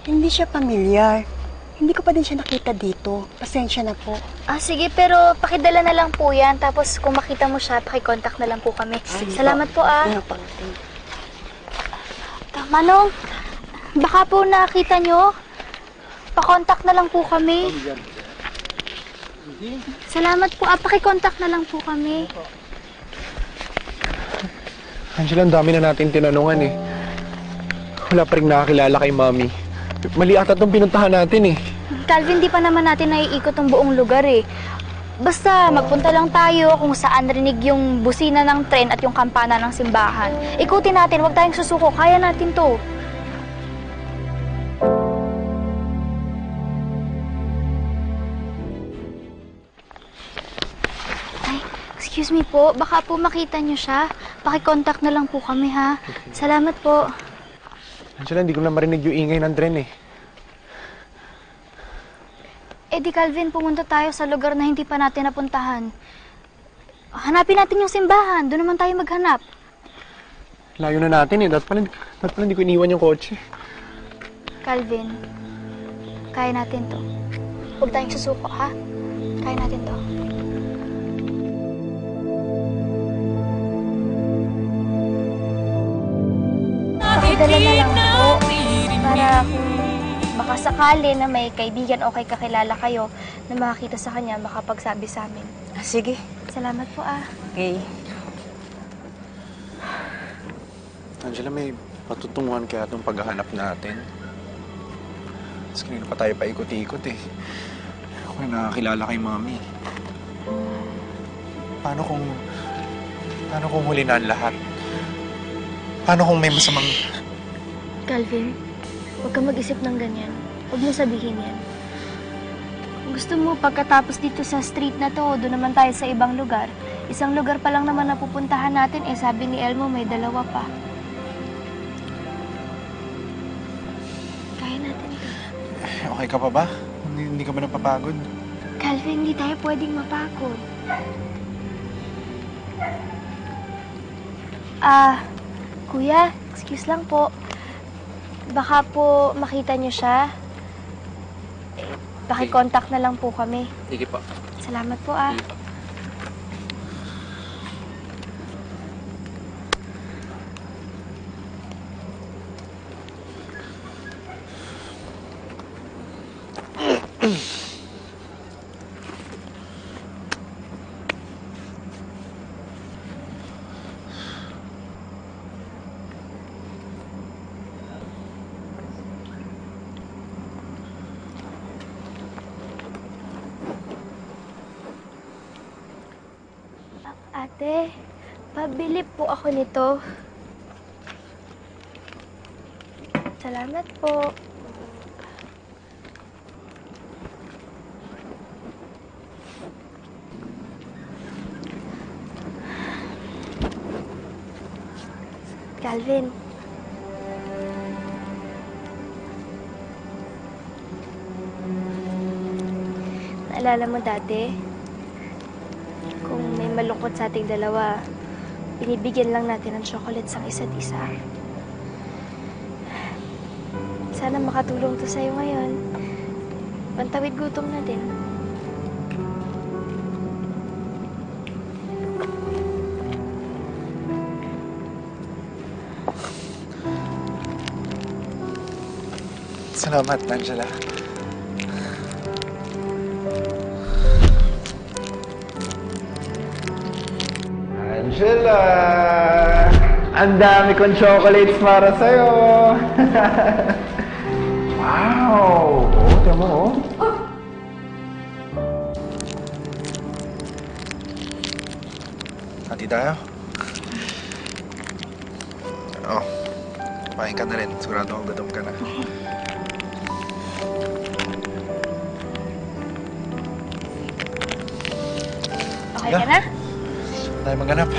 Hindi siya pamilyar. Hindi ko pa din siya nakita dito. Pasensya na po. Sige, pero pakidala na lang po yan. Tapos kung makita mo siya, pakicontact na lang po kami. Salamat po, Ano po? Manong, baka po nakita nyo. Pakontak na lang po kami. Salamat po, pakicontact na lang po kami. Angela, ang dami na natin tinanungan eh. Wala pa rin nakakilala kay Mami. Mali ata itong pinuntahan natin eh. Calvin, di pa naman natin naiikot ang buong lugar eh. Basta magpunta lang tayo kung saan rinig yung busina ng tren at yung kampana ng simbahan. Ikutin natin, huwag tayong susuko. Kaya natin to. Ay, excuse me po. Baka po makita nyo siya. Pakicontact na lang po kami ha. Salamat po. Angela, hindi ko na marinig yung ingay ng tren eh. Di Calvin, pumunta tayo sa lugar na hindi pa natin napuntahan. Hanapin natin yung simbahan. Doon naman tayo maghanap. Layo na natin eh. Dapat pala hindi ko iniwan yung kotse. Calvin, kaya natin to. Huwag tayong susuko, ha? Kaya natin to. Pakidala na lang po para kung baka sakali na may kaibigan o kay kakilala kayo na makakita sa kanya, makapagsabi sa amin. Sige. Salamat po, Okay. Angela, may patutunguhan kaya itong paghahanap natin. Tapos kanina pa tayo paikot-ikot eh. Ako na nakakilala kay Mami. Paano kung huli na ang lahat? Paano kung may masamang... Calvin, huwag ka mag-isip ng ganyan. Huwag mo sabihin yan. Gusto mo pagkatapos dito sa street na to, doon naman tayo sa ibang lugar. Isang lugar pa lang naman na pupuntahan natin, sabi ni Elmo may 2 pa. Kaya natin to. Okay ka pa ba? Hindi ka ba napapagod? Calvin, hindi tayo pwedeng mapagod. Kuya, excuse lang po. Baka po makita niyo siya. Pakicontact na lang po kami. Sige pa. Salamat po, Ate, pabili po ako nito. Salamat po. Calvin. Naalala mo dati? Kung may malungkot sa ating dalawa, binibigyan lang natin ng chocolates ang isa't isa. Sana makatulong to sa'yo ngayon. Pantawid gutom na din. Salamat, Angela. Angela! Ang dami kong chocolates para sa'yo! Wow! Oo, tiyan mo, oh. Hati tayo? Oh, kumain ka na rin. Sigurado akong gutom ka na. Okay ka na? Tayo maghanap.